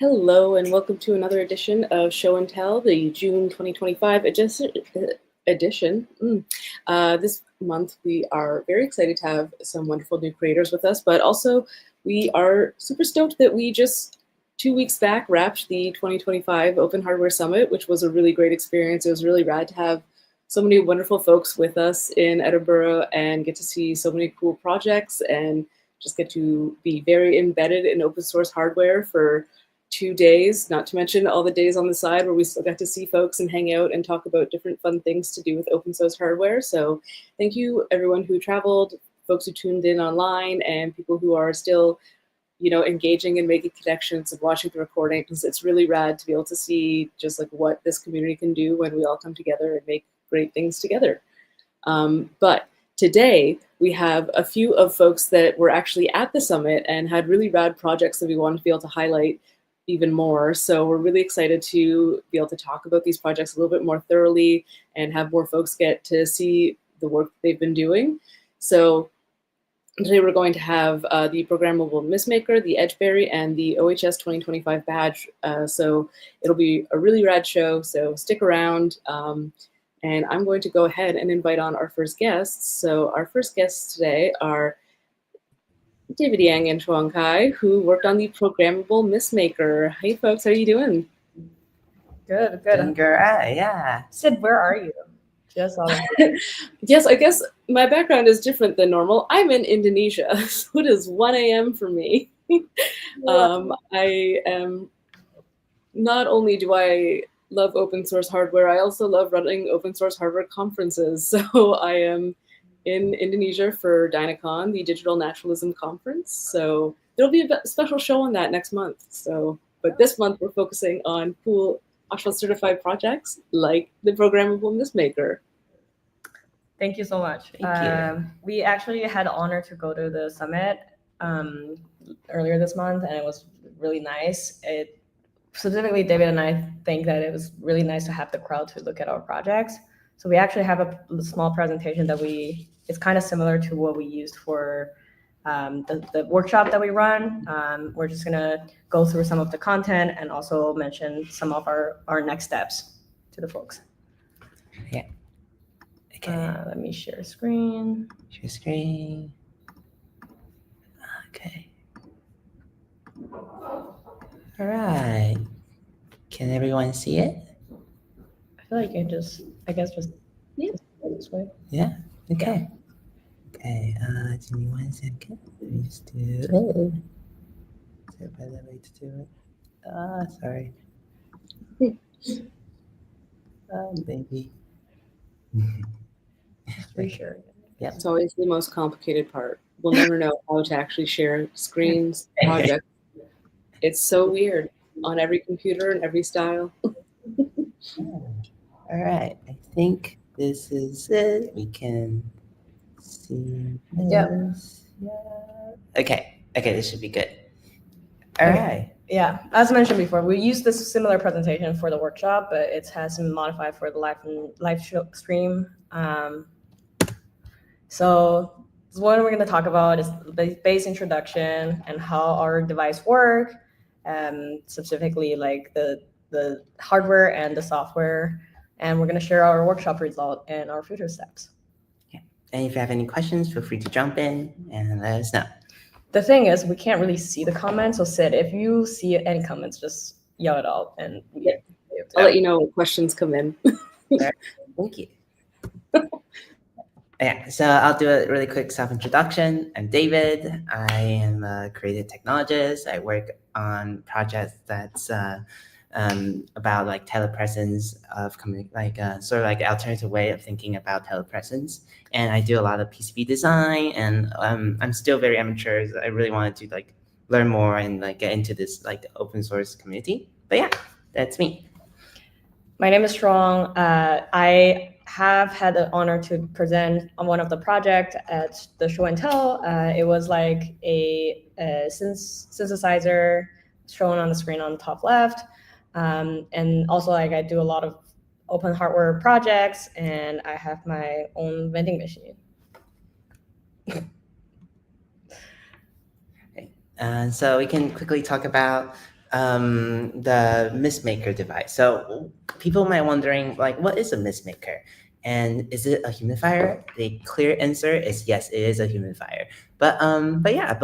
Hello and welcome to another edition of Show and Tell, the June 2025 edition. This month we are very excited to have some wonderful new creators with us, but also we are super stoked that we just 2 weeks back wrapped the 2025 Open Hardware Summit, which was a really great experience. It was really rad to have so many wonderful folks with us in Edinburgh and get to see so many cool projects and just get to be very embedded in open source hardware for 2 days, not to mention all the days on the side where we still got to see folks and hang out and talk about different fun things to do with open source hardware. So thank you everyone who traveled, folks who tuned in online, and people who are still, engaging and making connections and watching the recordings. It's really rad to be able to see just like what this community can do when we all come together and make great things together. But today we have a few of folks that were actually at the summit and had really rad projects that we wanted to be able to highlight even more. So we're really excited to be able to talk about these projects a little bit more thoroughly and have more folks get to see the work they've been doing. So today we're going to have the Programmable Mistmaker, the Edgeberry, and the OHS 2025 badge. So it'll be a really rad show, so stick around. And I'm going to go ahead and invite on our first guests. So our first guests today are David Yang and Chuang Kai, who worked on the Programmable Mistmaker. Hey folks, how are you doing? Good. Doing great, yeah. Sid, where are you? Just Yes, I guess my background is different than normal. I'm in Indonesia, so it is 1 a.m. for me. I am, not only do I love open source hardware, I also love running open source hardware conferences. So I am in Indonesia for DynaCon, the Digital Naturalism Conference. So there'll be a special show on that next month. But this month we're focusing on cool OSHWA certified projects like the Programmable Mistmaker. Thank you so much. Thank you. We actually had the honor to go to the summit earlier this month, and it was really nice. Specifically, David and I think that it was really nice to have the crowd to look at our projects. So we actually have a small presentation that it's kind of similar to what we used for the workshop that we run. We're just gonna go through some of the content and also mention some of our next steps to the folks. Yeah. Okay. Let me share screen. Share screen. Okay. All right. Can everyone see it? I feel like just this way. Yeah. Okay. Okay. Give me 1 second. Let me just do it. Is there a better way to do it? Sorry. Baby. Resharing. Yep. It's always the most complicated part. We'll never know how to actually share screens, projects. It's so weird on every computer and every style. All right. I think this is it. We can see this. Yeah. Okay. Okay, this should be good. All right. Yeah, as mentioned before, we used this similar presentation for the workshop, but it has been modified for the live stream. So what we're going to talk about is the base introduction and how our device work, specifically like the hardware and the software. And we're going to share our workshop result and our future steps. Yeah. And if you have any questions, feel free to jump in and let us know. The thing is, we can't really see the comments. So Sid, if you see any comments, just yell it out. And I'll let you know when questions come in. Thank you. Yeah, so I'll do a really quick self-introduction. I'm David. I am a creative technologist. I work on projects that's about like telepresence of sort of like alternative way of thinking about telepresence. And I do a lot of PCB design, and I'm still very amateur. I really wanted to like learn more and like get into this like the open source community. But yeah, that's me. My name is Strong. I have had the honor to present on one of the projects at the show and tell. It was like a synthesizer shown on the screen on the top left. And also like I do a lot of open hardware projects, and I have my own vending machine. So we can quickly talk about the mist maker device. So people might wondering like, what is a mist maker? And is it a humidifier? The clear answer is yes, it is a humidifier. But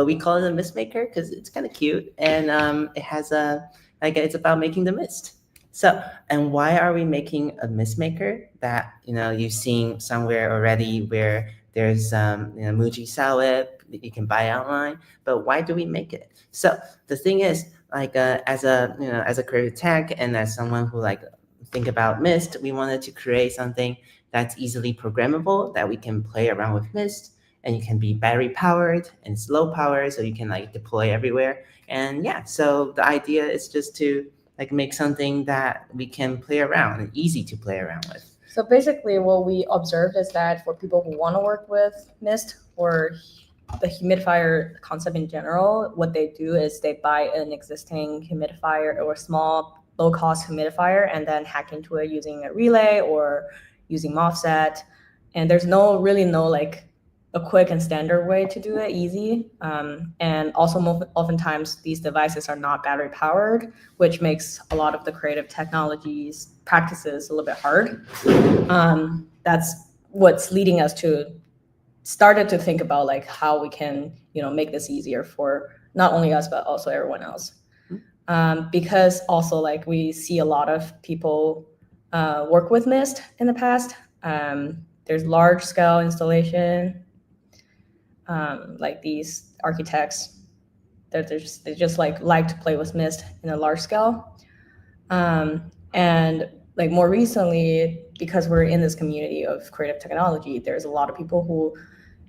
we call it a mist maker because it's kind of cute and it has a like it's about making the mist. So and why are we making a mist maker that you've seen somewhere already where there's Muji sell it that you can buy online, but why do we make it? So the thing is like as a creative tech and as someone who like think about Mist, we wanted to create something that's easily programmable that we can play around with Mist, and it can be battery powered and it's low power, so you can like deploy everywhere. And yeah, so the idea is just to like make something that we can play around and easy to play around with. So basically what we observed is that for people who want to work with Mist or the humidifier concept in general, what they do is they buy an existing humidifier or a small low-cost humidifier and then hack into it using a relay or using MOSFET. And there's really no like a quick and standard way to do it easy. And also oftentimes these devices are not battery powered, which makes a lot of the creative technologies practices a little bit hard. That's what's leading us to started to think about like how we can make this easier for not only us but also everyone else. Because also like we see a lot of people work with Mist in the past. There's large scale installation, like these architects that they just like to play with Mist in a large scale. And like more recently, because we're in this community of creative technology, there's a lot of people who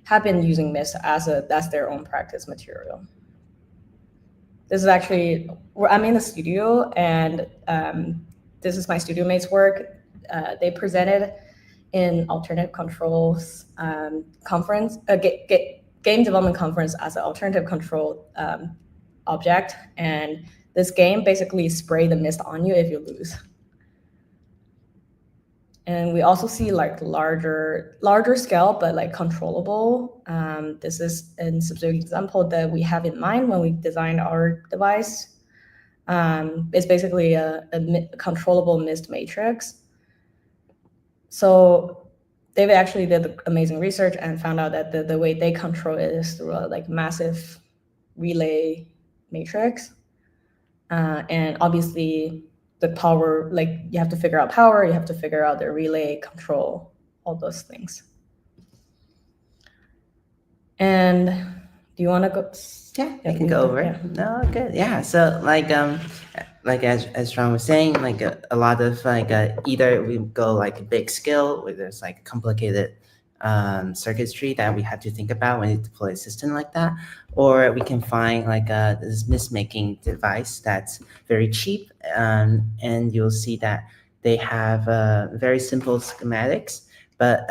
have been using Mist as their own practice material. This is actually where I'm in the studio, and this is my studio mate's work. They presented in Alternative Controls conference, game development conference as an alternative control object, and this game basically spray the mist on you if you lose. And we also see like larger scale, but like controllable. This is a specific example that we have in mind when we designed our device. It's basically a controllable mist matrix. So David actually did amazing research and found out that the way they control it is through a like massive relay matrix. And obviously the power, like you have to figure out power, you have to figure out the relay control, all those things. And do you want to go? Yeah, I can go over it. Yeah. No, good. Yeah. So like as Sean was saying, like a lot of like either we go like a big scale where there's like complicated circuitry that we have to think about when you deploy a system like that, or we can find like this mist making device that's very cheap, and you'll see that they have very simple schematics, but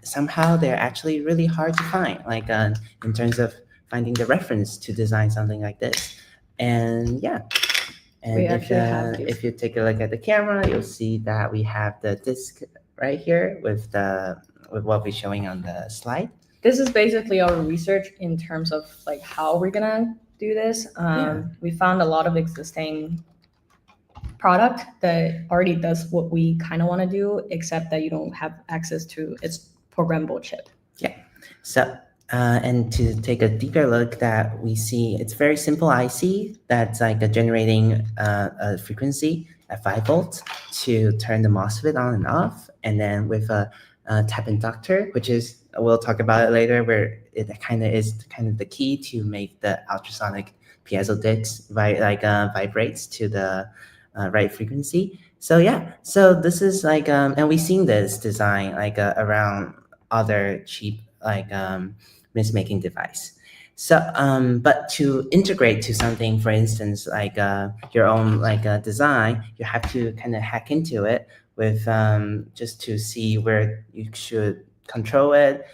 somehow they're actually really hard to find, like in terms of finding the reference to design something like this. And yeah, and if you take a look at the camera, you'll see that we have the disk right here with what we're showing on the slide. This is basically our research in terms of like how we're gonna do this. We found a lot of existing product that already does what we kind of want to do, except that you don't have access to its programmable chip. Yeah. So and to take a deeper look, that we see it's very simple IC that's like generating a frequency at 5 volts to turn the MOSFET on and off, and then with a tap inductor, which is, we'll talk about it later, where it kind of the key to make the ultrasonic piezo discs vibrates to the right frequency. So yeah, so this is like and we've seen this design like around other cheap like mist making device. So but to integrate to something, for instance, like your own like design, you have to kind of hack into it with just to see where you should control it,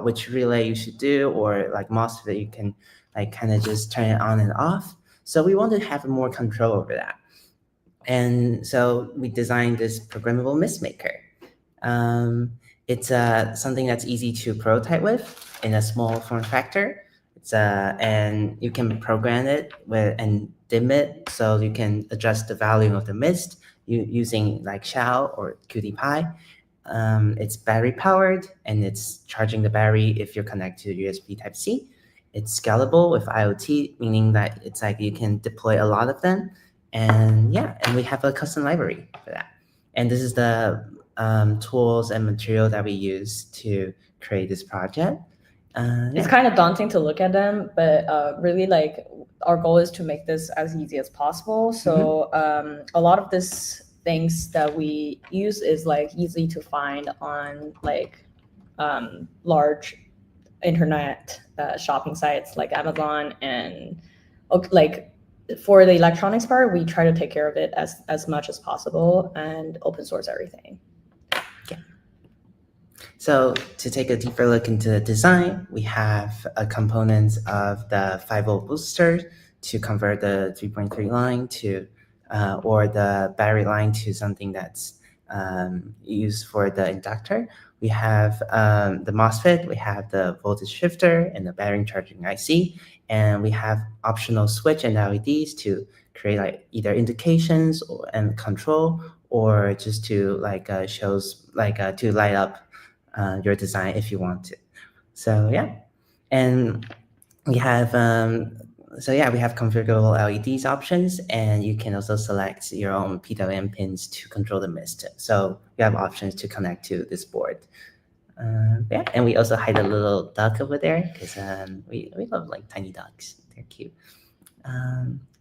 which relay you should do, or like MOSFET you can like kind of just turn it on and off. So we want to have more control over that. And so we designed this programmable mist maker. It's something that's easy to prototype with in a small form factor. And you can program it and dim it, so you can adjust the volume of the mist using like Shao or QtPy. It's battery powered, and it's charging the battery if you're connected to USB Type-C. It's scalable with IoT, meaning that it's like you can deploy a lot of them. And yeah, and we have a custom library for that. And this is the tools and material that we use to create this project. It's kind of daunting to look at them, but really like our goal is to make this as easy as possible. So a lot of these things that we use is like easy to find on like large internet shopping sites like Amazon, and like for the electronics part, we try to take care of it as much as possible and open source everything. So to take a deeper look into the design, we have a component of the 5-volt booster to convert the 3.3 line to, or the battery line to something that's used for the inductor. We have the MOSFET, we have the voltage shifter and the battery charging IC, and we have optional switch and LEDs to create like either indications and control, or just to like shows like to light up your design if you want to. So yeah, and we have we have configurable LEDs options, and you can also select your own PWM pins to control the mist. So you have options to connect to this board. Yeah, and we also hide a little duck over there because we love like tiny ducks. They're cute.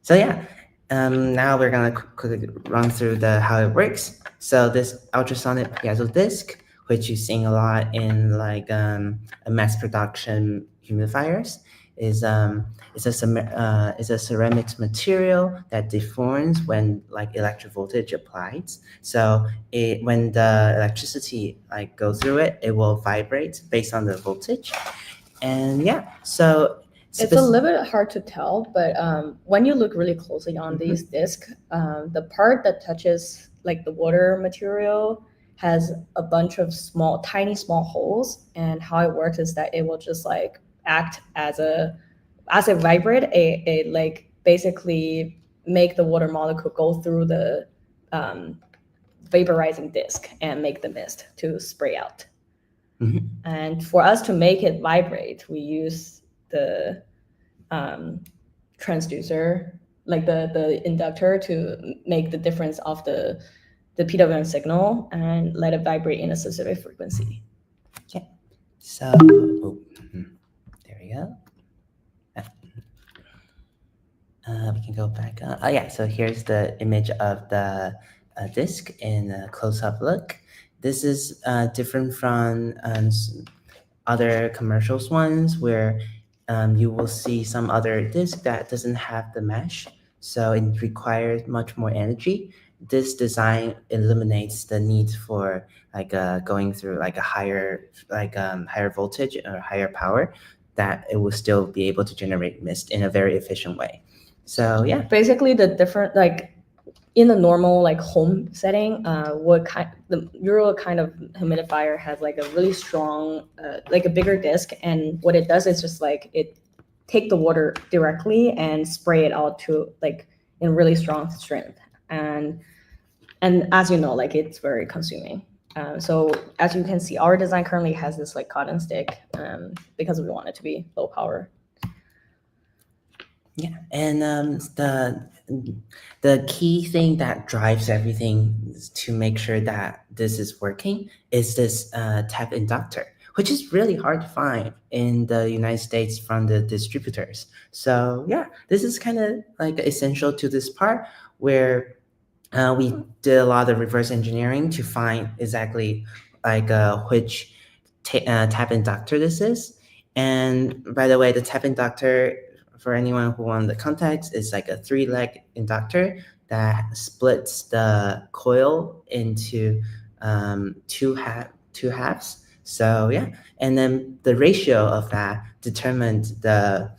So yeah, now we're gonna quickly run through how it works. So this ultrasonic piezo disc, which you're seeing a lot in like a mass production humidifiers, is a ceramics material that deforms when like electric voltage applies. So when the electricity like goes through it, it will vibrate based on the voltage. And yeah, so it's a little bit hard to tell, but when you look really closely on these discs, the part that touches like the water material has a bunch of tiny small holes, and how it works is that it will just like act as it vibrate, it like basically make the water molecule go through the vaporizing disc and make the mist to spray out. And for us to make it vibrate, we use the transducer, like the inductor, to make the difference of the PWM signal and let it vibrate in a specific frequency. Okay, so there we go. We can go back. Oh yeah, so here's the image of the disc in a close-up look. This is different from other commercials ones where you will see some other disc that doesn't have the mesh, so it requires much more energy. This design eliminates the need for like going through like a higher voltage or higher power, that it will still be able to generate mist in a very efficient way. So yeah, basically the different like in the normal like home setting, the Euro kind of humidifier has like a really strong like a bigger disc, and what it does is just like it take the water directly and spray it out to like in really strong strength, and as you know, like it's very consuming. So as you can see, our design currently has this like cotton stick because we want it to be low power. Yeah, and the key thing that drives everything to make sure that this is working is this tap inductor, which is really hard to find in the United States from the distributors. So yeah, this is kind of like essential to this part where we did a lot of reverse engineering to find exactly like which tap inductor this is. And by the way, the tap inductor, for anyone who wants the context, is like a 3-leg inductor that splits the coil into two halves. So yeah, and then the ratio of that determined the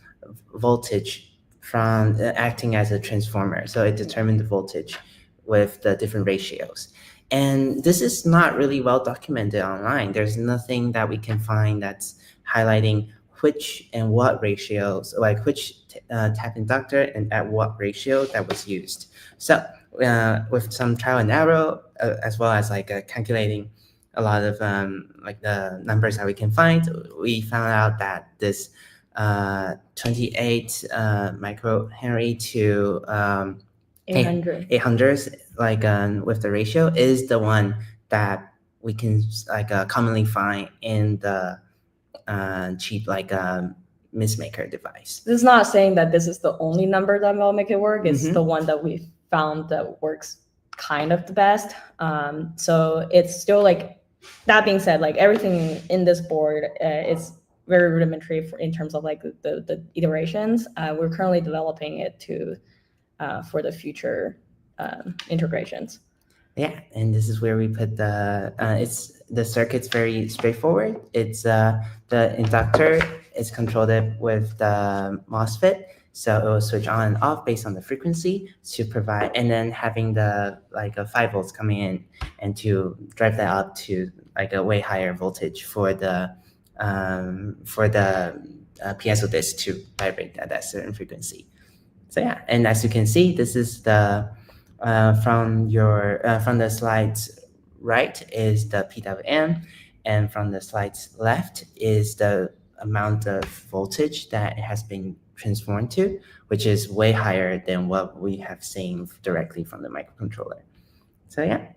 voltage from acting as a transformer. So it determined the voltage with the different ratios. And this is not really well documented online. There's nothing that we can find that's highlighting which and what ratios, like which tap inductor and at what ratio that was used. So with some trial and error, as well as like calculating a lot of like the numbers that we can find, we found out that this 28 microhenry to 800. 800s, like with the ratio, is the one that we can like commonly find in the cheap like mistmaker device. This is not saying that this is the only number that will make it work. It's Mhm. the one that we found that works kind of the best. So it's still like, that being said, like everything in this board is very rudimentary in terms of like the iterations. We're currently developing it to for the future integrations. Yeah, and this is where we put the circuit's very straightforward. It's the inductor is controlled with the MOSFET, so it will switch on and off based on the frequency to provide, and then having the like 5 volts coming in and to drive that up to like a way higher voltage for the piezo disc to vibrate at that certain frequency. So yeah, and as you can see, this is the from the slides right is the PWM, and from the slides left is the amount of voltage that it has been transformed to, which is way higher than what we have seen directly from the microcontroller. So yeah.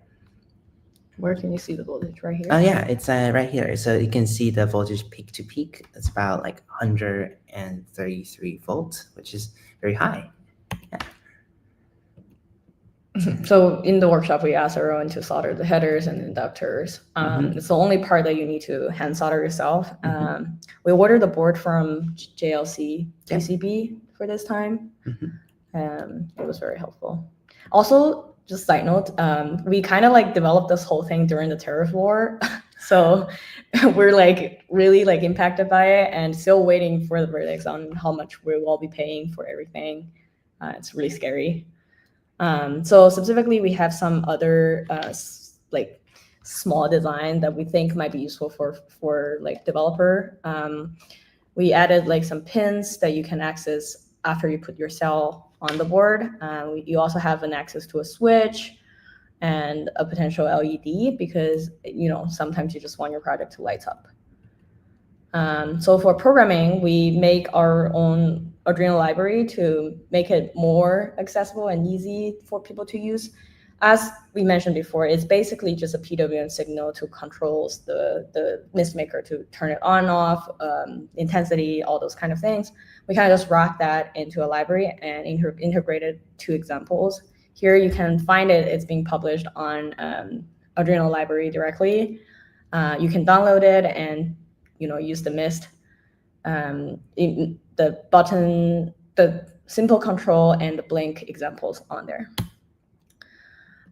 Where can you see the voltage? Right here? Oh yeah, it's right here. So you can see the voltage peak to peak. It's about like 133 volts, which is very high. Yeah. So in the workshop, we asked everyone to solder the headers and inductors. It's the only part that you need to hand solder yourself. We ordered the board from JLC TCB for this time. It was very helpful. Also, just side note, we kind of like developed this whole thing during the tariff war. So we're like really like impacted by it and still waiting for the verdicts on how much we will all be paying for everything. It's really scary. So specifically, we have some other like small design that we think might be useful for like developer. We added like some pins that you can access after you put your cell on the board. You also have an access to a switch and a potential LED because sometimes you just want your project to light up. So for programming, we make our own Arduino library to make it more accessible and easy for people to use. As we mentioned before, it's basically just a PWM signal to controls the mistmaker to turn it on, off, intensity, all those kind of things. We kind of just wrap that into a library and integrated 2 examples. Here you can find it. It's being published on Arduino library directly. You can download it and use the MIST, the button, the simple control, and the blink examples on there.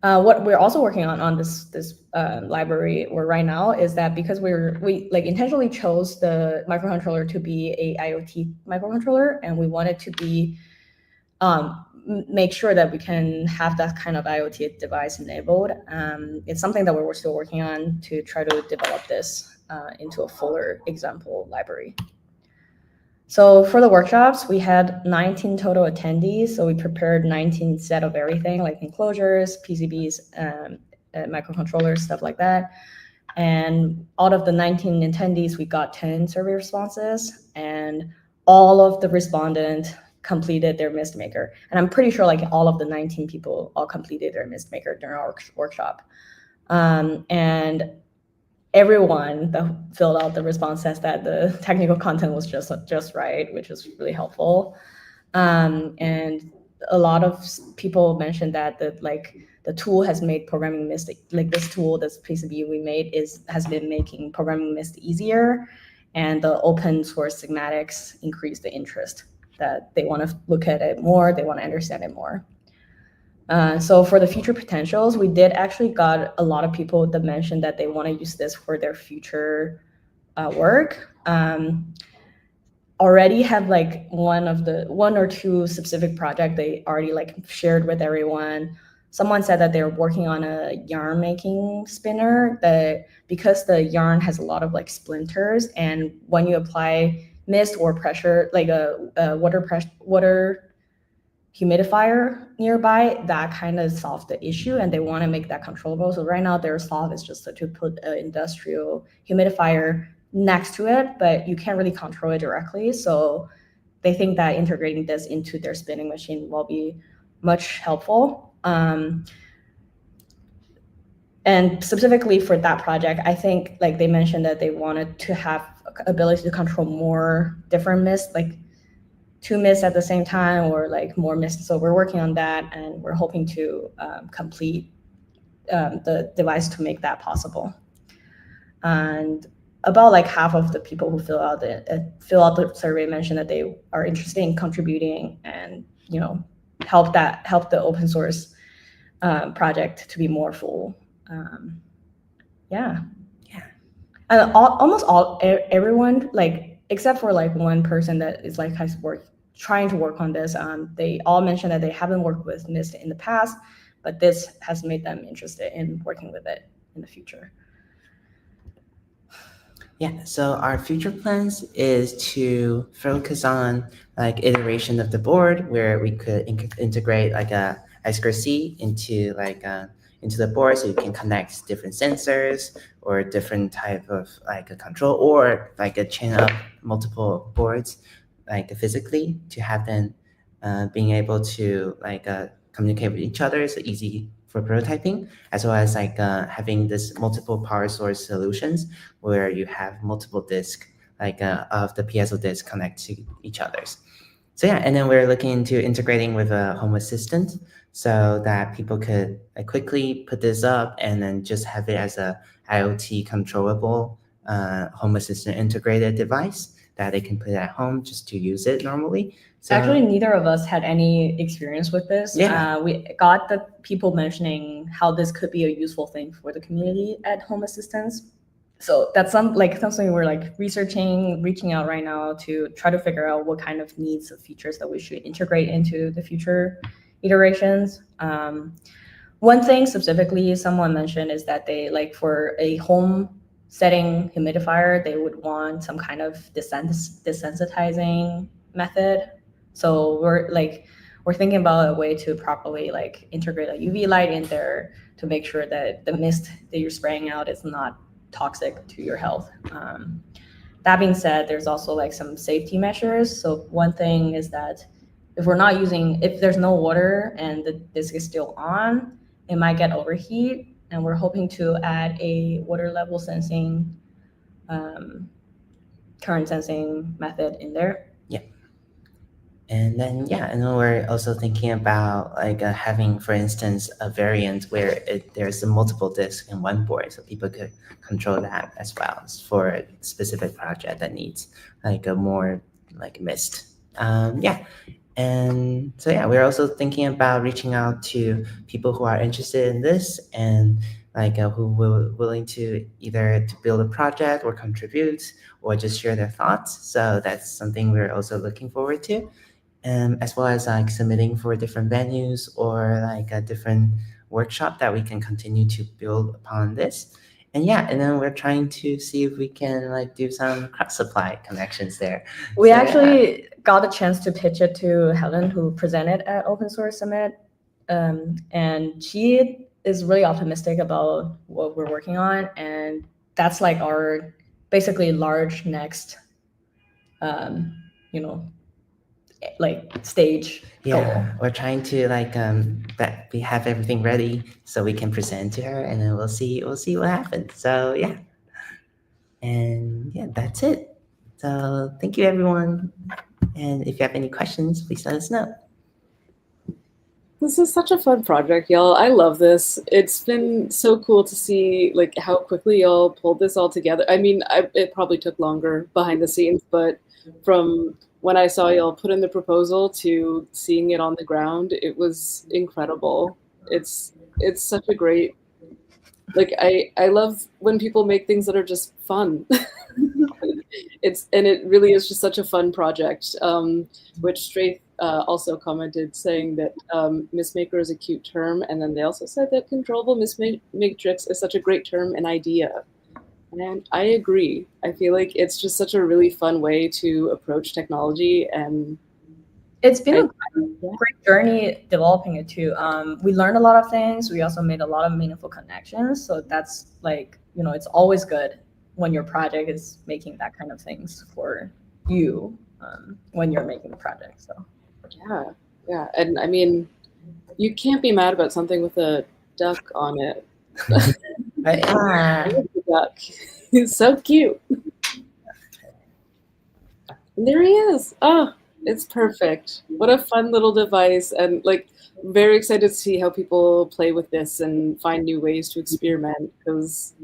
What we're also working on this library right now is that because we like intentionally chose the microcontroller to be a IoT microcontroller, and we wanted to be make sure that we can have that kind of IoT device enabled. It's something that we're still working on to try to develop this into a fuller example library. So for the workshops, we had 19 total attendees. So we prepared 19 set of everything like enclosures, PCBs, microcontrollers, stuff like that. And out of the 19 attendees, we got 10 survey responses, and all of the respondents completed their mistmaker. And I'm pretty sure like all of the 19 people all completed their mistmaker during our workshop. And everyone that filled out the response says that the technical content was just right, which is really helpful. And a lot of people mentioned that the tool has made programming MIST, like this tool, this PCB we made has been making programming MIST easier, and the open source schematics increase the interest that they want to look at it more, they want to understand it more. So for the future potentials, we did actually got a lot of people that mentioned that they want to use this for their future work. Already have like one or two specific project they already like shared with everyone. Someone said that they're working on a yarn making spinner that because the yarn has a lot of like splinters, and when you apply mist or pressure, like a water humidifier nearby, that kind of solves the issue, and they want to make that controllable. So right now their solve is just to put an industrial humidifier next to it, but you can't really control it directly. So they think that integrating this into their spinning machine will be much helpful. And specifically for that project, I think like they mentioned that they wanted to have ability to control more different mists, like 2 mists at the same time, or like more mists. So we're working on that, and we're hoping to complete the device to make that possible. And about like half of the people who fill out the survey mentioned that they are interested in contributing and help the open source project to be more full. Yeah. And almost everyone, like except for like one person that is like trying to work on this, they all mentioned that they haven't worked with Mist in the past, but this has made them interested in working with it in the future. Yeah, so our future plans is to focus on like iteration of the board where we could integrate like a I2C into the board, so you can connect different sensors or different type of like a control, or like a chain up multiple boards like physically to have them being able to like communicate with each other, so easy for prototyping, as well as like having this multiple power source solutions where you have multiple disks like of the piezo disc connect to each other's. So yeah, and then we're looking into integrating with a home assistant so that people could quickly put this up and then just have it as a IoT controllable home assistant integrated device that they can put at home just to use it normally. So, actually, neither of us had any experience with this. Yeah. We got the people mentioning how this could be a useful thing for the community at home assistance. So that's something we're like researching, reaching out right now to try to figure out what kind of needs of features that we should integrate into the future iterations. One thing specifically someone mentioned is that they like for a home setting humidifier, they would want some kind of desensitizing method. So we're thinking about a way to properly like integrate a UV light in there to make sure that the mist that you're spraying out is not toxic to your health. That being said, there's also like some safety measures. So one thing is that if there's no water and the disc is still on, it might get overheat. And we're hoping to add a water level sensing, current sensing method in there. Yeah. And then, and then we're also thinking about like having, for instance, a variant where there's a multiple disk in one board, so people could control that as well for a specific project that needs like a more like mist. And so we're also thinking about reaching out to people who are interested in this and like who will willing to either to build a project or contribute or just share their thoughts. So that's something we're also looking forward to. As well as like submitting for different venues or like a different workshop that we can continue to build upon this. And then we're trying to see if we can like do some cross supply connections there. We actually got a chance to pitch it to Helen, who presented at Open Source Summit. And she is really optimistic about what we're working on. And that's like our basically large next, like stage goal. We're trying to like that we have everything ready so we can present to her, and then we'll see what happens. So and that's it. So thank you everyone, and if you have any questions, please let us know. This is such a fun project, y'all. I love this. It's been so cool to see like how quickly y'all pulled this all together. I mean, it probably took longer behind the scenes, but from when I saw y'all put in the proposal to seeing it on the ground, it was incredible. It's such a great, like, I love when people make things that are just fun. It really is just such a fun project, which Strafe also commented saying that mistmaker is a cute term, and then they also said that controllable mist matrix is such a great term and idea. And I agree. I feel like it's just such a really fun way to approach technology, and It's been I, a great journey developing it too. We learned a lot of things. We also made a lot of meaningful connections. So that's like, it's always good when your project is making that kind of things for you when you're making the project. So yeah. And I mean, you can't be mad about something with a duck on it. But I yeah. love the duck. He's so cute. And there he is. Oh, it's perfect. What a fun little device. And like, very excited to see how people play with this and find new ways to experiment because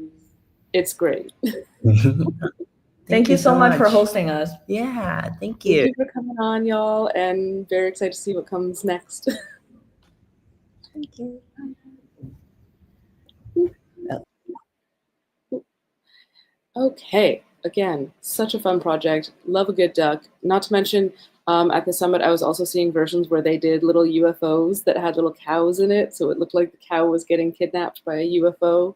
it's great. thank you so much for hosting us. Yeah, thank Thank you. you for coming on, y'all, and very excited to see what comes next. Thank you. Okay, again, such a fun project. Love a good duck. Not to mention, at the summit, I was also seeing versions where they did little UFOs that had little cows in it, so it looked like the cow was getting kidnapped by a UFO,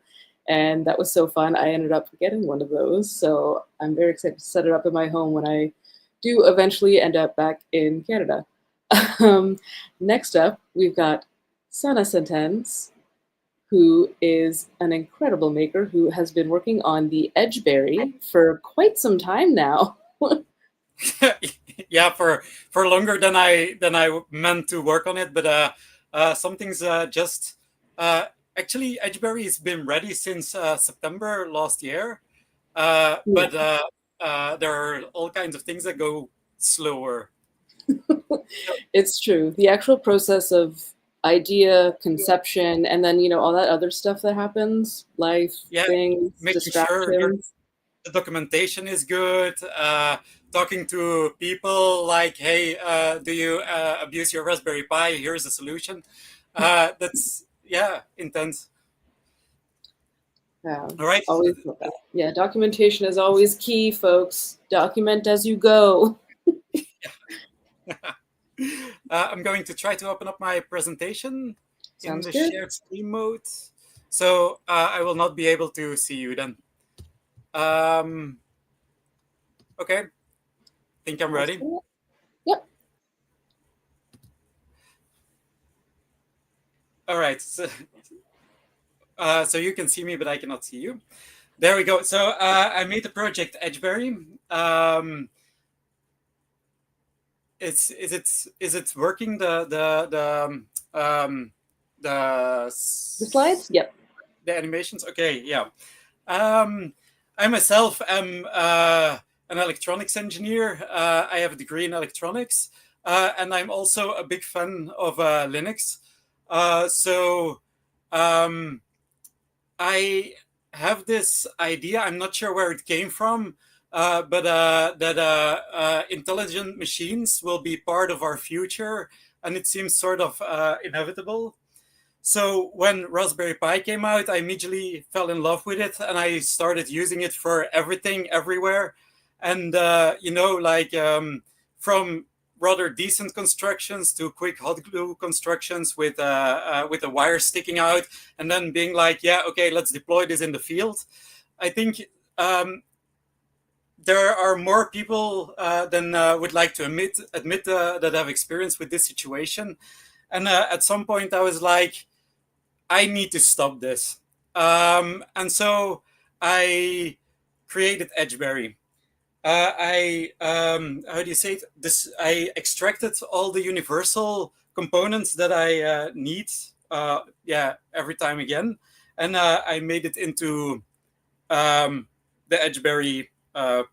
and that was so fun. I ended up getting one of those, so I'm very excited to set it up in my home when I do eventually end up back in Canada. Next up, we've got Sana Sentence, who is an incredible maker who has been working on the Edgeberry for quite some time now. Yeah, for longer than I meant to work on it, but something's just actually Edgeberry has been ready since September last year, but there are all kinds of things that go slower. It's true. The actual process of idea, conception, and then, all that other stuff that happens, life, Yeah, things, making sure distractions. the documentation is good. Talking to people like, hey, do you abuse your Raspberry Pi? Here's a solution. That's intense. Yeah, All right. always love that. Yeah, documentation is always key, folks. Document as you go. I'm going to try to open up my presentation in Sounds the good. shared screen mode. So I will not be able to see you then. Okay, think I'm ready. Yep. All right. So you can see me, but I cannot see you. There we go. So I made the project Edgeberry. Is it working the The slides? Yep. the animations? Okay, yeah. I myself am an electronics engineer. I have a degree in electronics, and I'm also a big fan of Linux. So I have this idea. I'm not sure where it came from, but that intelligent machines will be part of our future, and it seems sort of inevitable. So when Raspberry Pi came out, I immediately fell in love with it, and I started using it for everything, everywhere. And from rather decent constructions to quick hot glue constructions with a wire sticking out, and then being like, yeah, okay, let's deploy this in the field. I think there are more people than would like to admit that have experience with this situation. And at some point, I was like, I need to stop this. And so I created Edgeberry. How do you say it? I extracted all the universal components that I need. Every time again, and I made it into the Edgeberry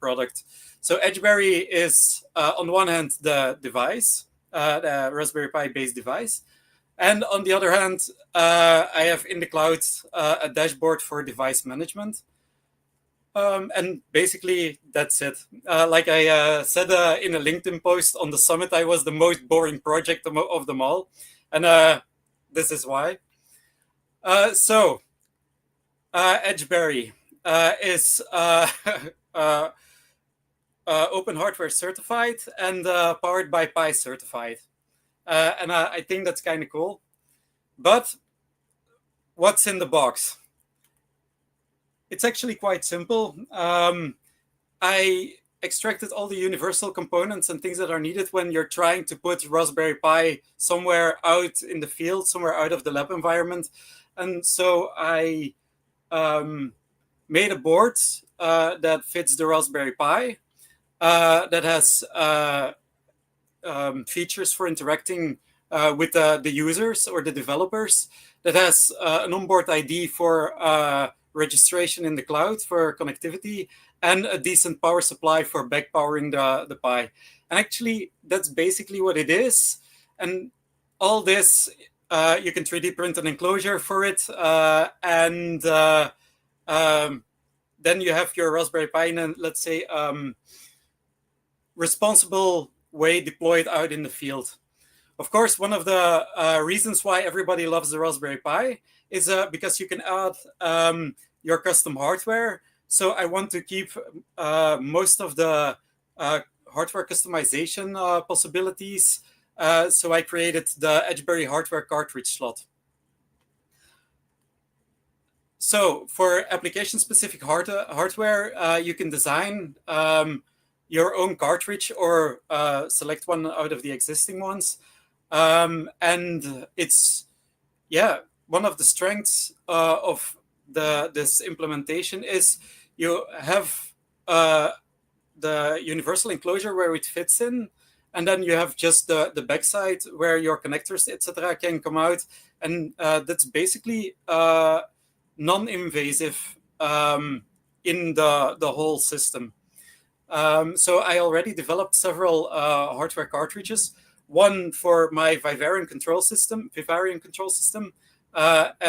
product. So Edgeberry is on one hand the device, the Raspberry Pi based device, and on the other hand, I have in the cloud a dashboard for device management. And basically, that's it. Like I said in a LinkedIn post on the summit, I was the most boring project of them all. And this is why. Edgeberry is open hardware certified and powered by Pi certified. And I think that's kind of cool. But what's in the box? it's actually quite simple. I extracted all the universal components and things that are needed when you're trying to put Raspberry Pi somewhere out in the field, somewhere out of the lab environment. And so I made a board that fits the Raspberry Pi, that has features for interacting with the users or the developers, that has an onboard ID for registration in the cloud for connectivity, and a decent power supply for back powering the Pi. And actually, that's basically what it is. And all this, you can 3D print an enclosure for it, and then you have your Raspberry Pi in, let's say, responsible way deployed out in the field. Of course, one of the reasons why everybody loves the Raspberry Pi is because you can add your custom hardware. So I want to keep most of the hardware customization possibilities. So I created the Edgeberry hardware cartridge slot. So for application-specific hardware, you can design your own cartridge or select one out of the existing ones. And it's, one of the strengths of this implementation is you have the universal enclosure where it fits in, and then you have just the backside where your connectors, etc., can come out, and that's basically non-invasive in the whole system. So I already developed several hardware cartridges. One for my Vivarium control system,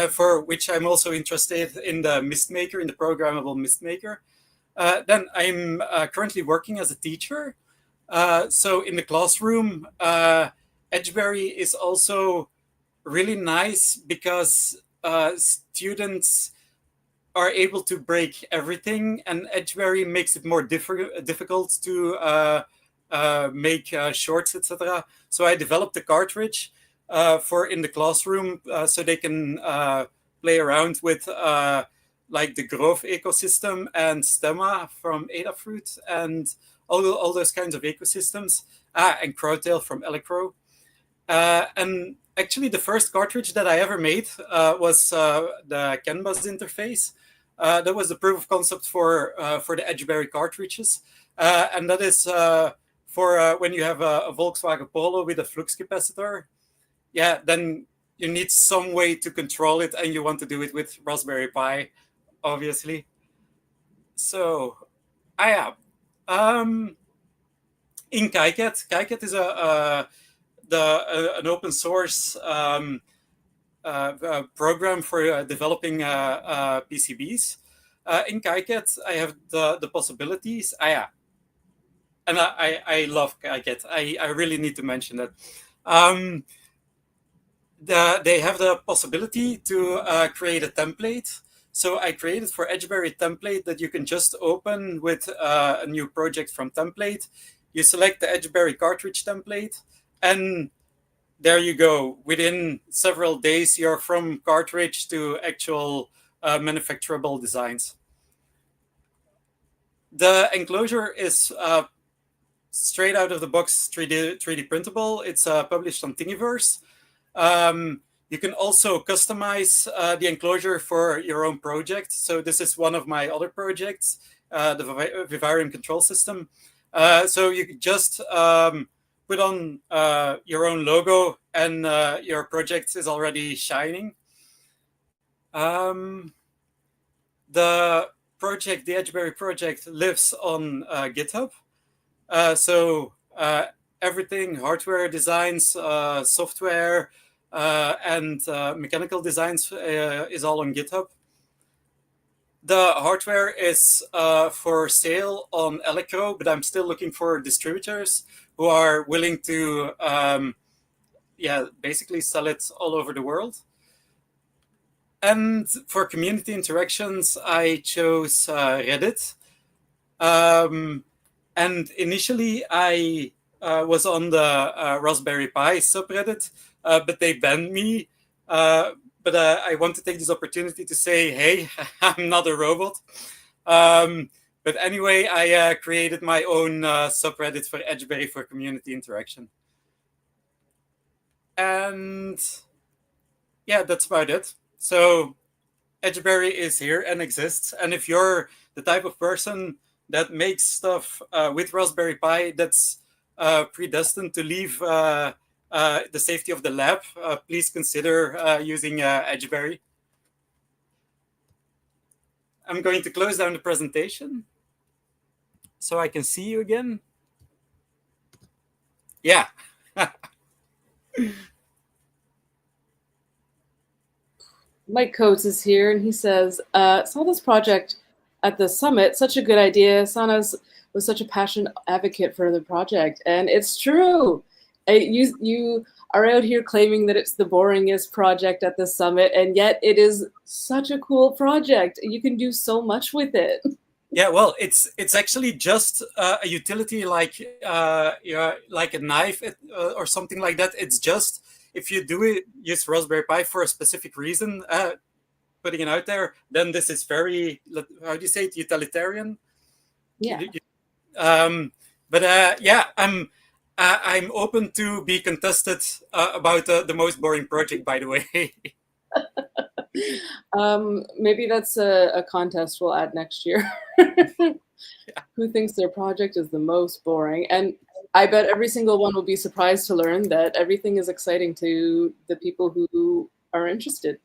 for which I'm also interested in the Mistmaker, in the programmable Mistmaker. Then I'm currently working as a teacher. So in the classroom, Edgeberry is also really nice because students are able to break everything, and Edgeberry makes it more difficult to make shorts, etc. So I developed a cartridge for in the classroom so they can play around with like the Grove ecosystem and Stemma from Adafruit and all those kinds of ecosystems, and Crowtail from Electro. And actually, the first cartridge that I ever made was the CAN bus interface. That was the proof of concept for the Edgeberry cartridges, and that is for when you have a Volkswagen Polo with a flux capacitor. Yeah, then you need some way to control it, and you want to do it with Raspberry Pi, obviously. So, in KiCad is an open source program for developing PCBs. In KiCad, I have the possibilities. And I love KiCad. I really need to mention that. They have the possibility to create a template. So I created for Edgeberry template that you can just open with a new project from template. You select the Edgeberry cartridge template, and there you go. Within several days, you're from cartridge to actual manufacturable designs. The enclosure is straight out of the box 3D printable. It's published on Thingiverse. You can also customize the enclosure for your own project. So this is one of my other projects, the Vivarium control system. So you can just put on your own logo, and your project is already shining. The Edgeberry project, lives on GitHub. So everything, hardware designs, software, and mechanical designs is all on GitHub. The hardware is for sale on Electro, but I'm still looking for distributors who are willing to basically sell it all over the world. And for community interactions, I chose Reddit. And initially, I was on the Raspberry Pi subreddit, but they banned me. But but I want to take this opportunity to say, hey, I'm not a robot. But anyway, I created my own subreddit for Edgeberry for community interaction. And yeah, that's about it. So Edgeberry is here and exists. And if you're the type of person that makes stuff with Raspberry Pi that's predestined to leave the safety of the lab, please consider using Edgeberry. I'm going to close down the presentation so I can see you again. Yeah. Mike Coates is here, and he says, saw this project at the summit, such a good idea. Sana was such a passionate advocate for the project, and it's true. You are out here claiming that it's the boringest project at the summit, and yet it is such a cool project. You can do so much with it. Yeah, well, it's actually just a utility like like a knife or something like that. It's just if you use Raspberry Pi for a specific reason, putting it out there, then this is very, how do you say it, utilitarian? Yeah. But yeah, I'm open to be contested about the most boring project, by the way. Maybe that's a contest we'll add next year. Who thinks their project is the most boring? And I bet every single one will be surprised to learn that everything is exciting to the people who are interested.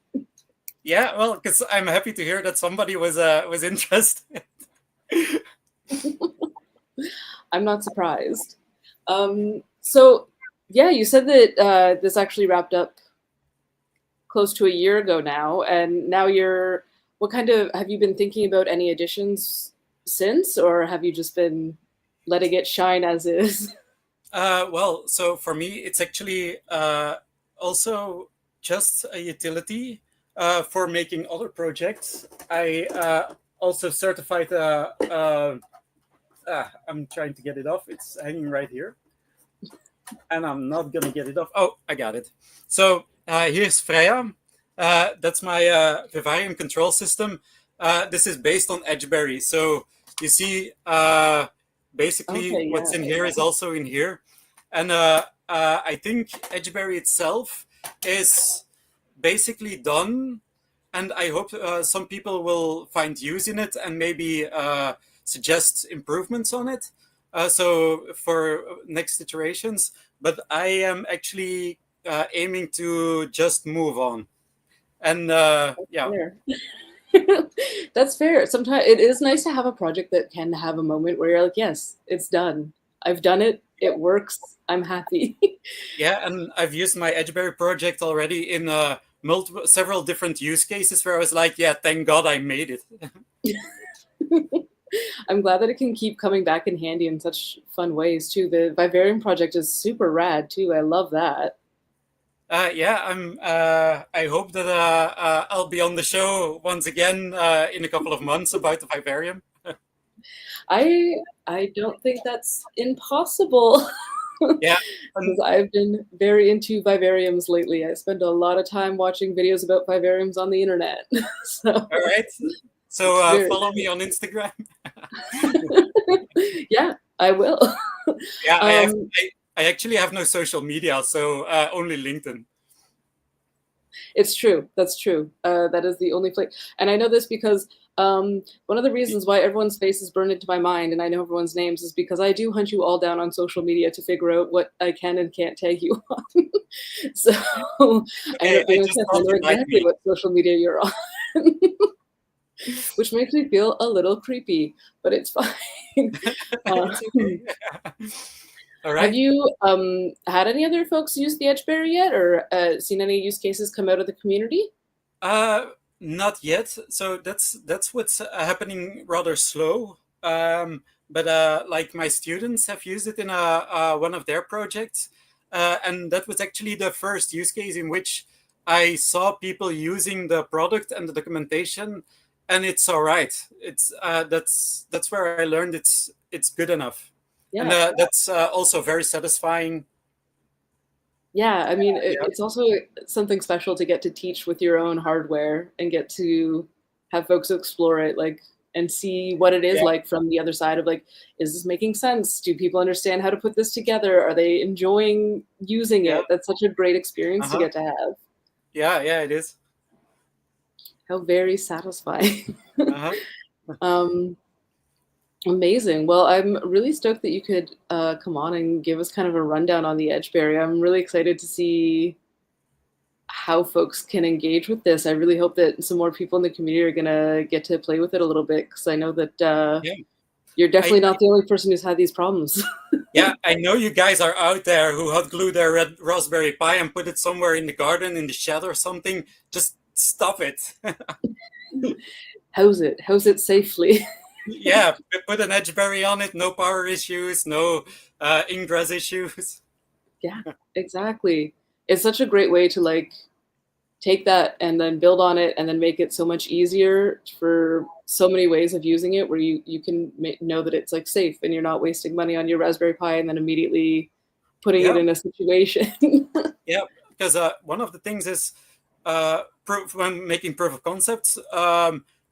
Yeah, well, because I'm happy to hear that somebody was interested. I'm not surprised. So yeah, you said that this actually wrapped up close to a year ago now, and now have you been thinking about any additions since, or have you just been letting it shine as is? Well, so for me, it's actually also just a utility for making other projects. I also certified, I'm trying to get it off. It's hanging right here. And I'm not going to get it off. Oh, I got it. So here's Freya. That's my Vivarium control system. This is based on Edgeberry. So you see, basically what's in here is also in here. And I think Edgeberry itself is basically done. And I hope some people will find use in it and maybe suggest improvements on it. So for next iterations, but I am actually aiming to just move on. And yeah. That's fair. Sometimes it is nice to have a project that can have a moment where you're like, yes, it's done. I've done it. It works. I'm happy. Yeah, and I've used my Edgeberry project already in several different use cases where I was like, yeah, thank God I made it. I'm glad that it can keep coming back in handy in such fun ways too. The Vivarium project is super rad too. I love that. Yeah, I hope that I'll be on the show once again in a couple of months about the Vivarium. I don't think that's impossible. Yeah, because I've been very into vivariums lately. I spend a lot of time watching videos about vivariums on the internet. So, all right. So follow me on Instagram. Yeah, I will. Yeah, I actually have no social media, so only LinkedIn. It's true. That's true. That is the only place. And I know this because one of the reasons why everyone's face is burned into my mind and I know everyone's names is because I do hunt you all down on social media to figure out what I can and can't tag you on. So Okay, I know exactly what social media you're on. Which makes me feel a little creepy, but it's fine. It's okay. All right. Have you had any other folks use the Edgeberry yet, or seen any use cases come out of the community? Not yet. So that's what's happening rather slow. But like my students have used it in one of their projects, and that was actually the first use case in which I saw people using the product and the documentation, and it's all right. It's that's where I learned it's good enough. Yeah. And that's also very satisfying. Yeah, I mean, Yeah. it's also something special to get to teach with your own hardware and get to have folks explore it, like, and see what it is Yeah. like from the other side of like, is this making sense? Do people understand how to put this together? Are they enjoying using Yeah. it? That's such a great experience to Uh-huh. get to have. Yeah, it is. How very satisfying. Uh-huh. Amazing. Well, I'm really stoked that you could come on and give us kind of a rundown on the Edgeberry. I'm really excited to see how folks can engage with this. I really hope that some more people in the community are gonna get to play with it a little bit, because I know that Yeah. you're definitely I not the only person who's had these problems. Yeah, I know you guys are out there who hot glue their red Raspberry Pi and put it somewhere in the garden, in the shed or something. Just stop it. House it safely. Yeah, put an Edgeberry on it. No power issues. No ingress issues. Yeah, exactly. It's such a great way to like take that and then build on it and then make it so much easier for so many ways of using it, where you can know that it's like safe and you're not wasting money on your Raspberry Pi and then immediately putting it Yeah, in a situation. yeah. Because one of the things is when making proof of concepts,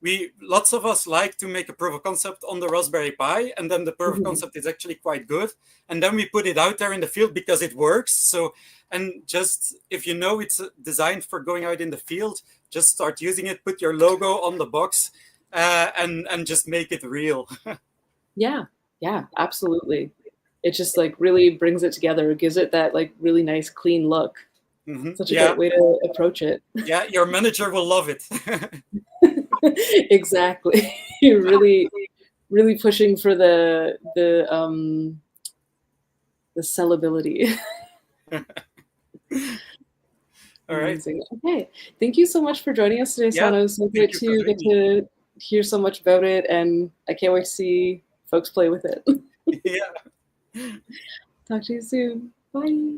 we lots of us like to make a proof of concept on the Raspberry Pi, and then the proof of concept is actually quite good, and then we put it out there in the field because it works. So, and just if you know it's designed for going out in the field, just start using it. Put your logo on the box, and just make it real. Yeah, absolutely. It just like really brings it together. It gives it that like really nice clean look. Such a Yeah, great way to approach it. yeah. Your manager will love it. Exactly. You're really pushing for the sellability. All right. Amazing. Okay. Thank you so much for joining us today, Yeah, Sana. It was so thank great you for to get having me. to hear so much about it, and I can't wait to see folks play with it. Yeah. Talk to you soon. Bye.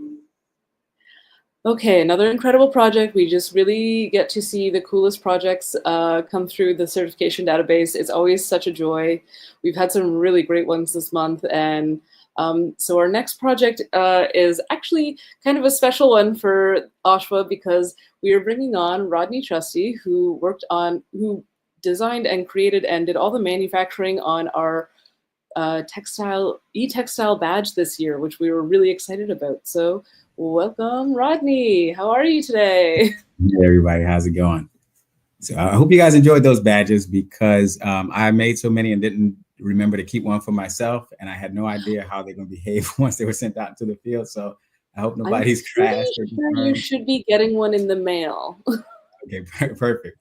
Okay, another incredible project. We just really get to see the coolest projects come through the certification database. It's always such a joy. We've had some really great ones this month, and so our next project is actually kind of a special one for OSHWA, because we are bringing on Rodney Trusty, who designed and created and did all the manufacturing on our e-textile badge this year, which we were really excited about. So welcome, Rodney. How are you today? Hey everybody, how's it going? So I hope you guys enjoyed those badges, because I made so many and didn't remember to keep one for myself, and I had no idea how they're going to behave once they were sent out into the field. So I hope nobody's crashed or sure you should be getting one in the mail. Okay, perfect.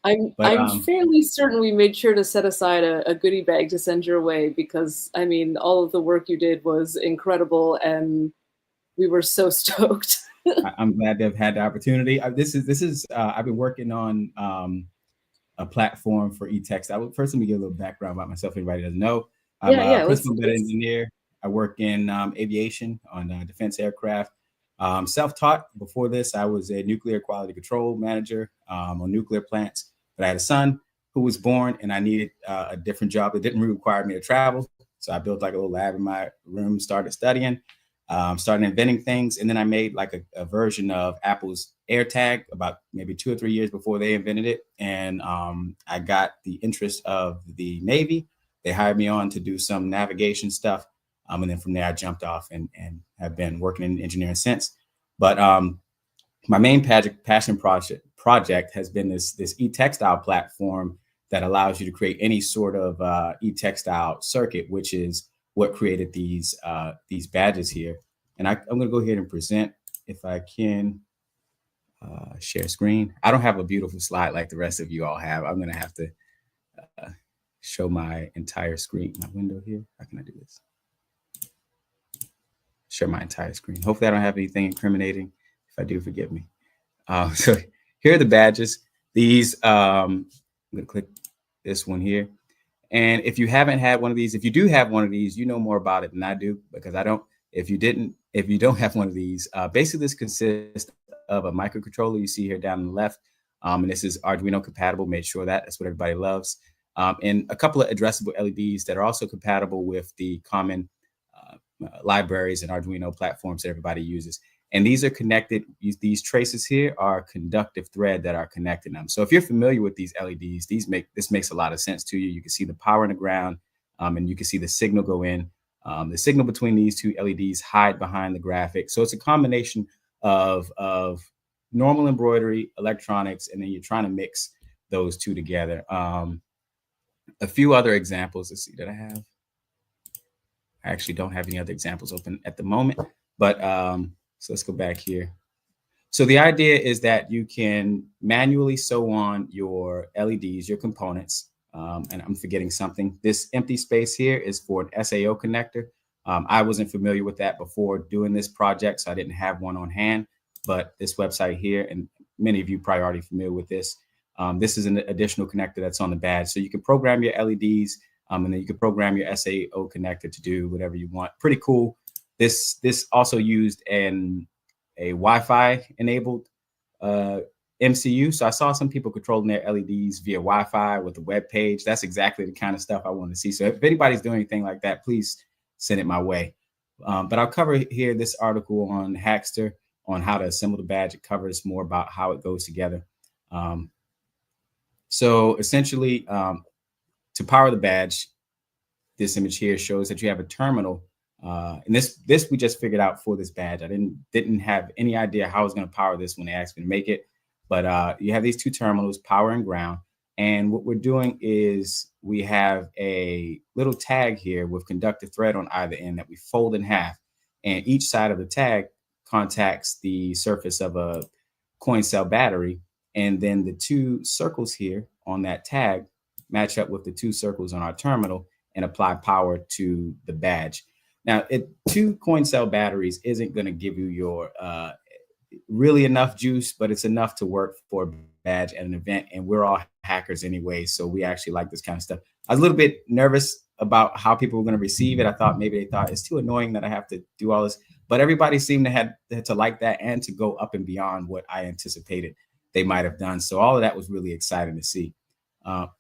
I'm fairly certain we made sure to set aside a goodie bag to send your way, because I mean, all of the work you did was incredible, and we were so stoked. I'm glad to have had the opportunity. This is I've been working on a platform for e-text. First, let me give a little background about myself. Anybody doesn't know, I'm a principal embedded engineer. I work in aviation on defense aircraft. Self-taught. Before this, I was a nuclear quality control manager on nuclear plants. But I had a son who was born, and I needed a different job that didn't require me to travel. So I built like a little lab in my room, started studying. Started inventing things, and then I made like a version of Apple's AirTag about maybe 2 or 3 years before they invented it. And I got the interest of the Navy. They hired me on to do some navigation stuff. And then from there, I jumped off and have been working in engineering since. But my main passion project has been this e-textile platform that allows you to create any sort of e-textile circuit, which is what created these badges here. And I'm going to go ahead and present, if I can, share screen. I don't have a beautiful slide like the rest of you all have. I'm going to have to show my entire screen. My window here. How can I do this? Share my entire screen. Hopefully I don't have anything incriminating. If I do, forgive me. So here are the badges. These, I'm going to click this one here. And if you haven't had one of these, if you do have one of these, you know more about it than I do, because I don't. If you don't have one of these, basically this consists of a microcontroller you see here down on the left. And this is Arduino compatible, made sure that's what everybody loves. And a couple of addressable LEDs that are also compatible with the common libraries and Arduino platforms that everybody uses. And these are connected. These traces here are conductive thread that are connecting them. So if you're familiar with these LEDs, this makes a lot of sense to you. You can see the power in the ground, and you can see the signal go in. The signal between these two LEDs hide behind the graphic. So it's a combination of normal embroidery, electronics, and then you're trying to mix those two together. A few other examples. Let's see, that I have. I actually don't have any other examples open at the moment, but so let's go back here. So the idea is that you can manually sew on your LEDs, your components, and I'm forgetting something. This empty space here is for an SAO connector. I wasn't familiar with that before doing this project, so I didn't have one on hand, but this website here, and many of you probably already familiar with this, this is an additional connector that's on the badge. So you can program your LEDs, and then you can program your SAO connector to do whatever you want. Pretty cool. This also used a Wi-Fi enabled MCU. So I saw some people controlling their LEDs via Wi-Fi with a web page. That's exactly the kind of stuff I want to see. So if anybody's doing anything like that, please send it my way. But I'll cover here this article on Hackster on how to assemble the badge. It covers more about how it goes together. So essentially, to power the badge, this image here shows that you have a terminal. And this we just figured out for this badge. I didn't have any idea how I was going to power this when they asked me to make it. But you have these two terminals, power and ground. And what we're doing is we have a little tag here with conductive thread on either end that we fold in half. And each side of the tag contacts the surface of a coin cell battery. And then the two circles here on that tag match up with the two circles on our terminal and apply power to the badge. Now, two coin cell batteries isn't going to give you your really enough juice, but it's enough to work for a badge at an event. And we're all hackers anyway, so we actually like this kind of stuff. I was a little bit nervous about how people were going to receive it. I thought maybe they thought it's too annoying that I have to do all this, but everybody seemed to have to like that and to go up and beyond what I anticipated they might have done. So all of that was really exciting to see.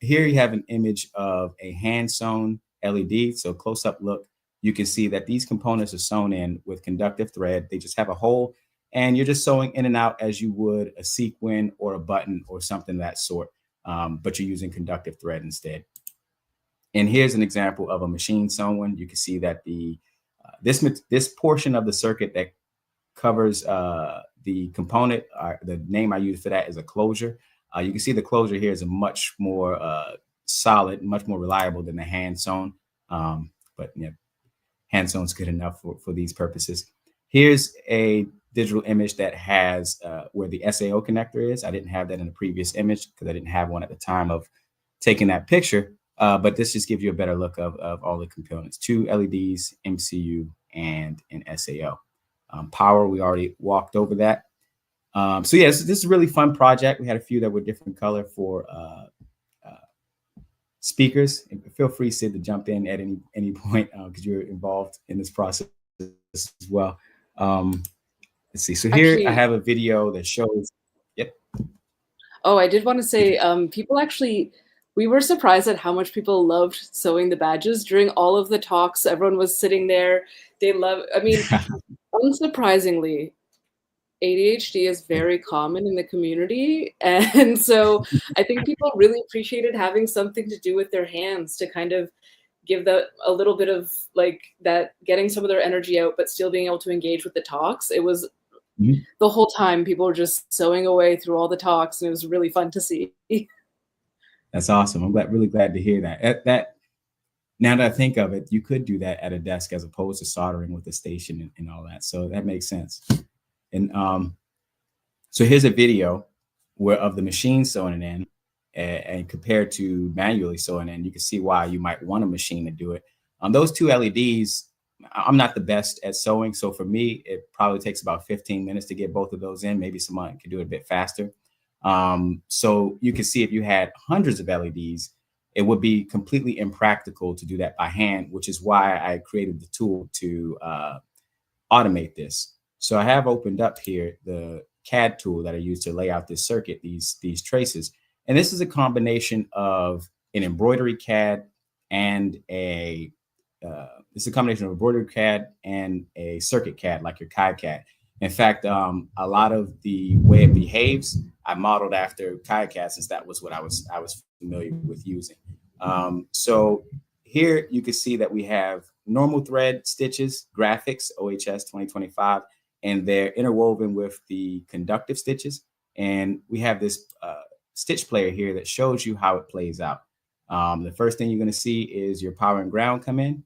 Here you have an image of a hand sewn LED. So close up look, you can see that these components are sewn in with conductive thread. They just have a hole and you're just sewing in and out as you would a sequin or a button or something of that sort, but you're using conductive thread instead. And here's an example of a machine sewn one. You can see that this portion of the circuit that covers the component, the name I use for that is a closure. You can see the closure here is a much more solid, much more reliable than the hand sewn. But you know, hand sewn is good enough for these purposes. Here's a digital image that has where the SAO connector is. I didn't have that in the previous image because I didn't have one at the time of taking that picture. But this just gives you a better look of all the components: two LEDs, MCU, and an SAO. Power, we already walked over that. So yeah, this is a really fun project. We had a few that were different color for speakers. And feel free, Sid, to jump in at any point because you're involved in this process as well. Let's see. So here actually, I have a video that shows. Yep. Oh, I did want to say, people actually, we were surprised at how much people loved sewing the badges during all of the talks. Everyone was sitting there. They love. I mean, unsurprisingly, ADHD is very common in the community. And so I think people really appreciated having something to do with their hands to kind of give that a little bit of like that, getting some of their energy out, but still being able to engage with the talks. It was the whole time people were just sewing away through all the talks, and it was really fun to see. That's awesome. I'm really glad to hear that. Now that I think of it, you could do that at a desk as opposed to soldering with a station and all that. So that makes sense. And so here's a video of the machine sewing it in and compared to manually sewing in. You can see why you might want a machine to do it. Those two LEDs, I'm not the best at sewing. So for me, it probably takes about 15 minutes to get both of those in. Maybe someone could do it a bit faster. So you can see if you had hundreds of LEDs, it would be completely impractical to do that by hand, which is why I created the tool to automate this. So I have opened up here the CAD tool that I use to lay out this circuit, these traces. And this is a combination of an embroidery CAD and a combination of embroidery CAD and a circuit CAD, like your KiCad. In fact, a lot of the way it behaves, I modeled after KiCad, since that was what I was familiar with using. So here you can see that we have normal thread stitches, graphics, OHS 2025, and they're interwoven with the conductive stitches. And we have this stitch player here that shows you how it plays out. The first thing you're going to see is your power and ground come in,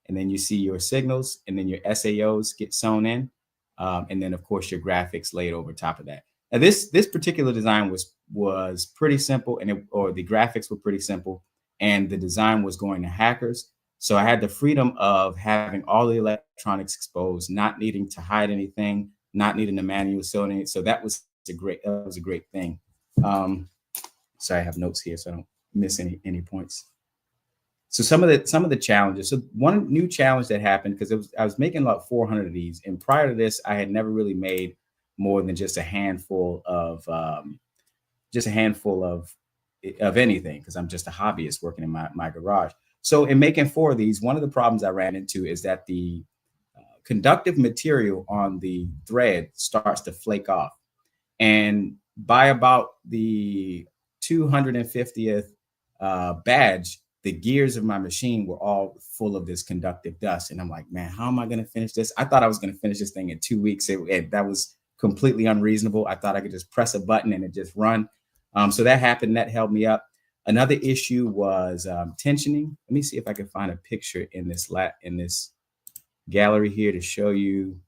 and then you see your signals, and then your SAOs get sewn in. And then, of course, your graphics laid over top of that. Now, this particular design was pretty simple, and the graphics were pretty simple, and the design was going to hackers. So I had the freedom of having all the electronics exposed, not needing to hide anything, not needing to manual sew it. So that was a great thing. Sorry, I have notes here, so I don't miss any points. So some of the challenges. So one new challenge that happened, because I was making about 400 of these, and prior to this, I had never really made more than just a handful of anything, because I'm just a hobbyist working in my garage. So in making 4 of these, one of the problems I ran into is that the conductive material on the thread starts to flake off, and by about the 250th badge, the gears of my machine were all full of this conductive dust. And I'm like, man, how am I going to finish this? I thought I was going to finish this thing in 2 weeks. That was completely unreasonable. I thought I could just press a button and it just run. So that happened. That held me up. Another issue was tensioning. Let me see if I can find a picture in this gallery here to show you.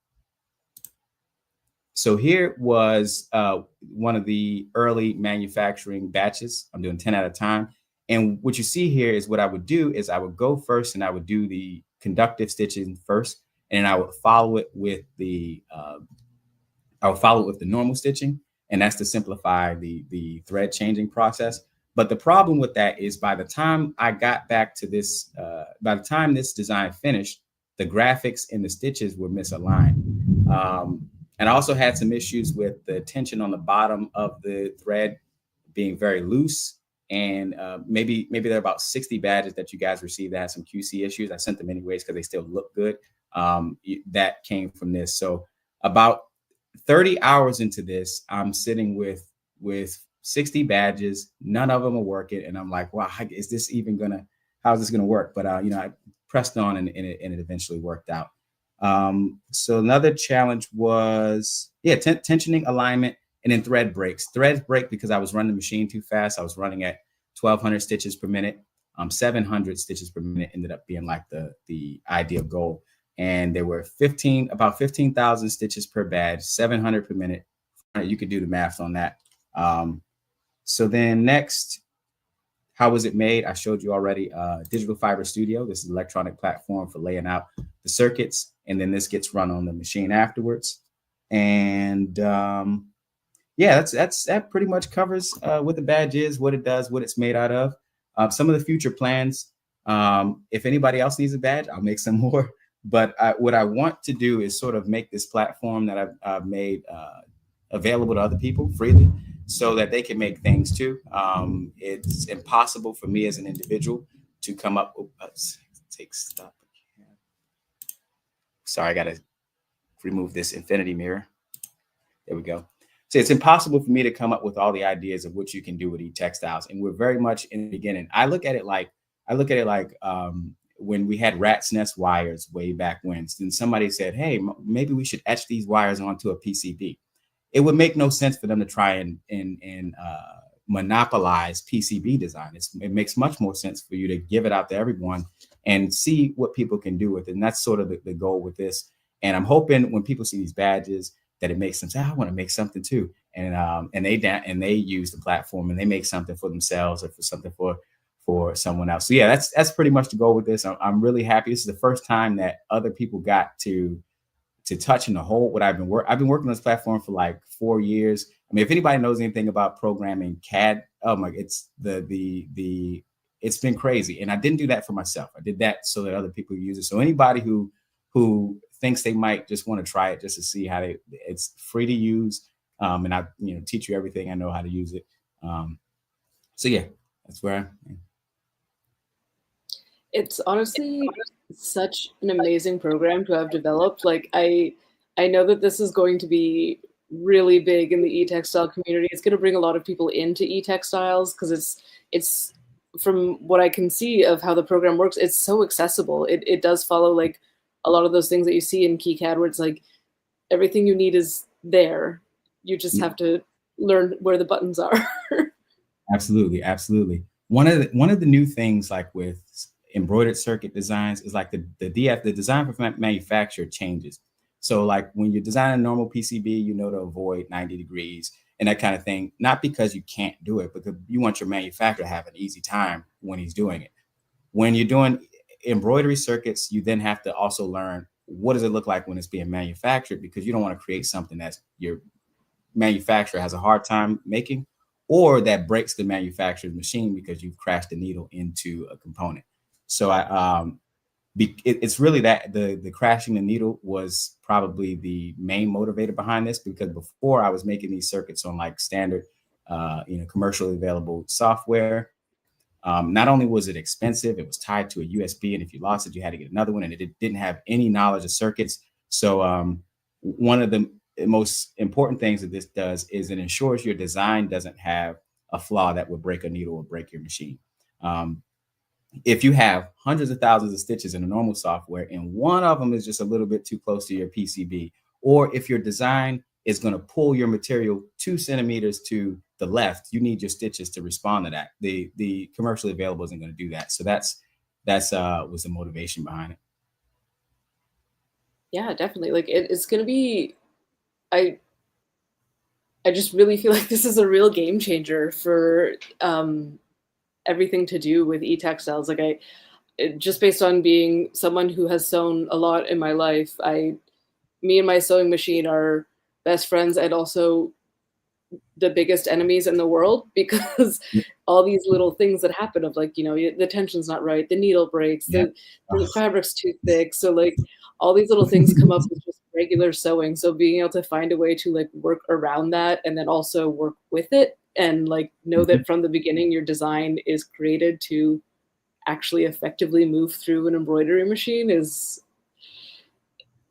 So here was one of the early manufacturing batches. I'm doing 10 at a time. And what you see here is what I would do is I would go first and I would do the conductive stitching first, and I would follow it with the normal stitching, and that's to simplify the thread changing process. But the problem with that is by the time I got back to this, by the time this design finished, the graphics and the stitches were misaligned. And I also had some issues with the tension on the bottom of the thread being very loose. And maybe there are about 60 badges that you guys received that had some QC issues. I sent them anyways because they still look good. That came from this. So about 30 hours into this, I'm sitting with 60 badges. None of them are working. And I'm like, wow, how's this going to work? But, I pressed on and it eventually worked out. So another challenge was, tensioning, alignment, and then thread breaks. Threads break because I was running the machine too fast. I was running at 1,200 stitches per minute. 700 stitches per minute ended up being like the ideal goal. And there were about 15,000 stitches per badge, 700 per minute. You could do the math on that. So then next, how was it made? I showed you already. Digital Fiber Studio. This is an electronic platform for laying out the circuits, and then this gets run on the machine afterwards. And that pretty much covers what the badge is, what it does, what it's made out of. Some of the future plans. If anybody else needs a badge, I'll make some more. But what I want to do is sort of make this platform that I've made available to other people freely, so that they can make things too. It's impossible for me as an individual to come up. Sorry, I got to remove this infinity mirror. There we go. So it's impossible for me to come up with all the ideas of what you can do with e-textiles. And we're very much in the beginning. I look at it like when we had rat's nest wires way back when. Then somebody said, hey, maybe we should etch these wires onto a PCB. It would make no sense for them to try and monopolize PCB design. It makes much more sense for you to give it out to everyone and see what people can do with it. And that's sort of the goal with this. And I'm hoping when people see these badges that it makes them say, I want to make something too. And they use the platform and they make something for themselves or for something for someone else. So yeah, that's pretty much the goal with this. I'm really happy. This is the first time that other people got to touch in the whole what I've been working on this platform for like 4 years. I mean, if anybody knows anything about programming CAD, oh my, it's it's been crazy. And I didn't do that for myself. I did that so that other people use it. So anybody who thinks they might just want to try it just to see how it's free to use. And I teach you everything I know how to use it. So yeah, that's where I am. It's honestly such an amazing program to have developed. Like I I know that this is going to be really big in the e-textile community. It's going to bring a lot of people into e-textiles because it's from what I can see of how the program works, it's so accessible. It does follow like a lot of those things that you see in KiCad where it's like everything you need is there. You just have to learn where the buttons are. Absolutely, absolutely. One of the new things like with embroidered circuit designs is like the design for manufacture changes. So like when you design a normal PCB, you know to avoid 90 degrees and that kind of thing, not because you can't do it, but you want your manufacturer to have an easy time when he's doing it. When you're doing embroidery circuits, you then have to also learn what does it look like when it's being manufactured, because you don't want to create something that's your manufacturer has a hard time making, or that breaks the manufacturer's machine because you've crashed the needle into a component. So it's really that the crashing the needle was probably the main motivator behind this, because before I was making these circuits on like standard, commercially available software. Not only was it expensive, it was tied to a USB, and if you lost it, you had to get another one, and it didn't have any knowledge of circuits. So one of the most important things that this does is it ensures your design doesn't have a flaw that would break a needle or break your machine. If you have hundreds of thousands of stitches in a normal software and one of them is just a little bit too close to your PCB, or if your design is going to pull your material 2 centimeters to the left, you need your stitches to respond to that. The commercially available isn't going to do that. So that's was the motivation behind it. Yeah, definitely. Like it's going to be, I just really feel like this is a real game changer for everything to do with e-textiles. Like just based on being someone who has sewn a lot in my life, me and my sewing machine are best friends and also the biggest enemies in the world, because all these little things that happen of like, the tension's not right, the needle breaks, the fabric's too thick. So like all these little things come up with just regular sewing. So being able to find a way to like work around that and then also work with it and like know that from the beginning your design is created to actually effectively move through an embroidery machine it's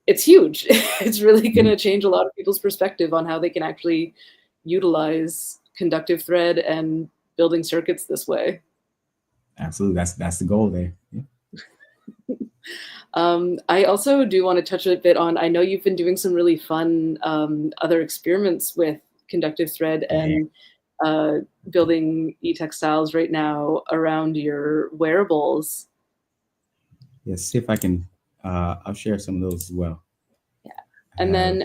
huge. It's really going to change a lot of people's perspective on how they can actually utilize conductive thread and building circuits this way. Absolutely. That's the goal there. Yeah. I also do want to touch a bit on, I know you've been doing some really fun other experiments with conductive thread and building e-textiles right now around your wearables. Yes, see if I can, I'll share some of those as well. Yeah. And then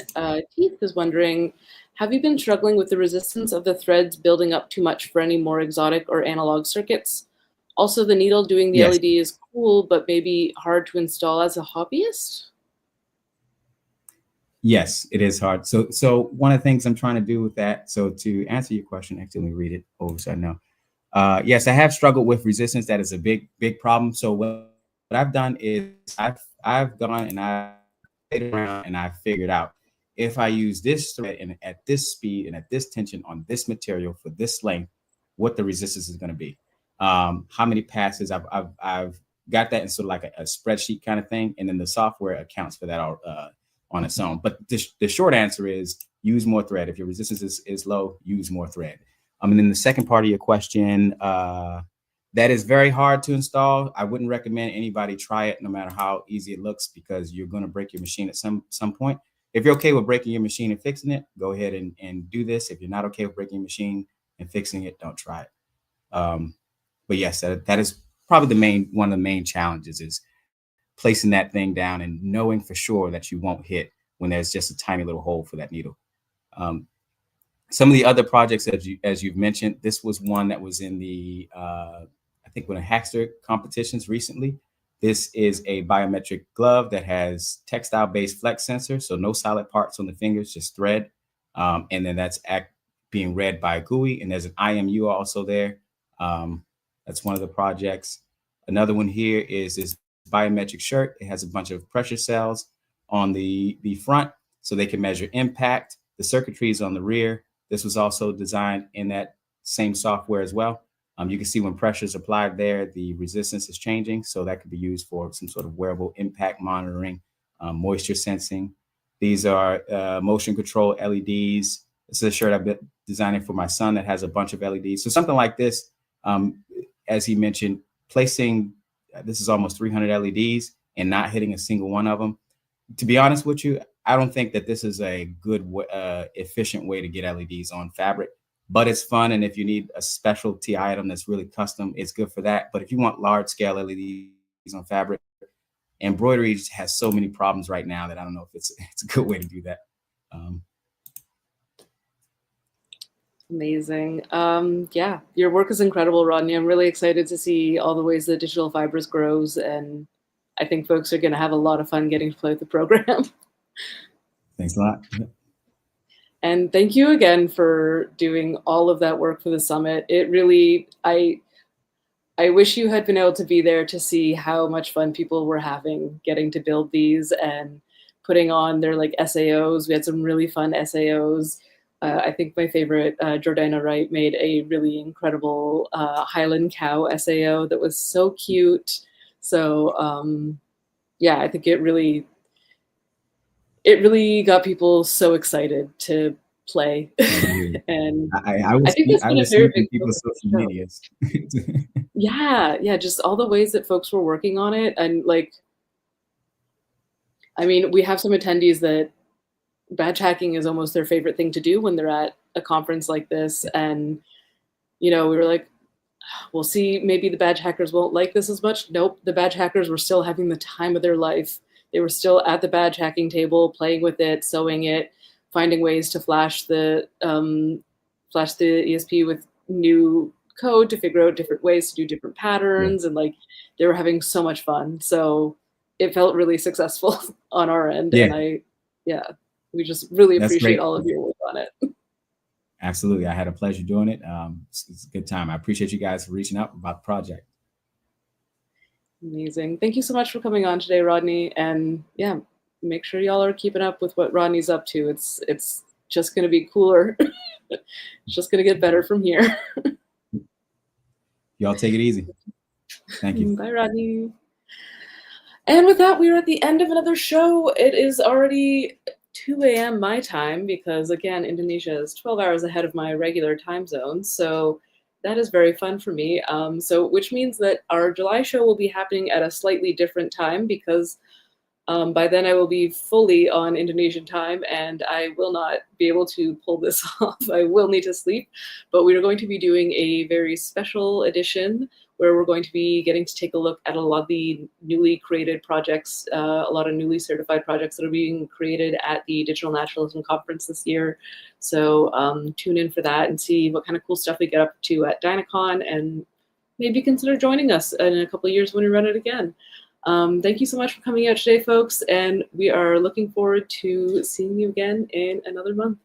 Keith is wondering, have you been struggling with the resistance of the threads building up too much for any more exotic or analog circuits? Also, the needle doing the LED is cool, but maybe hard to install as a hobbyist? Yes, it is hard. So one of the things I'm trying to do with that, so to answer your question, actually, let me read it over so I know. Yes, I have struggled with resistance. That is a big problem. So what I've done is I've gone and I've played around and I've figured out if I use this thread and at this speed and at this tension on this material for this length, what the resistance is going to be. How many passes I've got that in sort of like a spreadsheet kind of thing, and then the software accounts for that on its own. But the short answer is use more thread. If your resistance is low, use more thread. And then the second part of your question, that is very hard to install. I wouldn't recommend anybody try it, no matter how easy it looks, because you're going to break your machine at some point. If you're okay with breaking your machine and fixing it, go ahead and do this. If you're not okay with breaking your machine and fixing it, don't try it. But yes, that is probably one of the main challenges is placing that thing down and knowing for sure that you won't hit when there's just a tiny little hole for that needle. Some of the other projects, as you've mentioned, this was one that was in the, I think, one of Hackster competitions recently. This is a biometric glove that has textile-based flex sensor, so no solid parts on the fingers, just thread. And then that's being read by a GUI, and there's an IMU also there. That's one of the projects. Another one here is this biometric shirt. It has a bunch of pressure cells on the front, so they can measure impact. The circuitry is on the rear. This was also designed in that same software as well. You can see when pressure is applied there, the resistance is changing. So that could be used for some sort of wearable impact monitoring, moisture sensing. These are motion control LEDs. This is a shirt I've been designing for my son that has a bunch of LEDs. So something like this, as he mentioned, placing, this is almost 300 LEDs and not hitting a single one of them. To be honest with you, I don't think that this is a good, efficient way to get LEDs on fabric, but it's fun. And if you need a specialty item that's really custom, it's good for that. But if you want large scale LEDs on fabric, embroidery just has so many problems right now that I don't know if it's a good way to do that. Amazing. Yeah, your work is incredible, Rodney. I'm really excited to see all the ways that Digital Fibers grows, and I think folks are going to have a lot of fun getting to play with the program. Thanks a lot. And thank you again for doing all of that work for the summit. It really, I wish you had been able to be there to see how much fun people were having getting to build these and putting on their like SAOs. We had some really fun SAOs. I think my favorite, Jordana Wright, made a really incredible Highland cow SAO that was so cute. So yeah, I think it really got people so excited to play. And I was seeing people's social medias. Yeah, just all the ways that folks were working on it. And like, I mean, we have some attendees that badge hacking is almost their favorite thing to do when they're at a conference like this. And, you know, we were like, we'll see, maybe the badge hackers won't like this as much. Nope, the badge hackers were still having the time of their life. They were still at the badge hacking table, playing with it, sewing it, finding ways to flash the ESP with new code to figure out different ways to do different patterns. And like, they were having so much fun. So it felt really successful on our end. And we just really appreciate all of your work on it. Absolutely. I had a pleasure doing it. It's a good time. I appreciate you guys for reaching out about the project. Amazing. Thank you so much for coming on today, Rodney. And yeah, make sure y'all are keeping up with what Rodney's up to. It's just going to be cooler. It's just going to get better from here. Y'all take it easy. Thank you. Bye, Rodney. And with that, we're at the end of another show. It is already 2 a.m. my time because, again, Indonesia is 12 hours ahead of my regular time zone. So that is very fun for me. Which means that our July show will be happening at a slightly different time because by then I will be fully on Indonesian time and I will not be able to pull this off. I will need to sleep, but we are going to be doing a very special edition where we're going to be getting to take a look at a lot of the newly created projects, a lot of newly certified projects that are being created at the Digital Nationalism Conference this year. So tune in for that and see what kind of cool stuff we get up to at Dynacon, and maybe consider joining us in a couple of years when we run it again. Thank you so much for coming out today, folks, and we are looking forward to seeing you again in another month.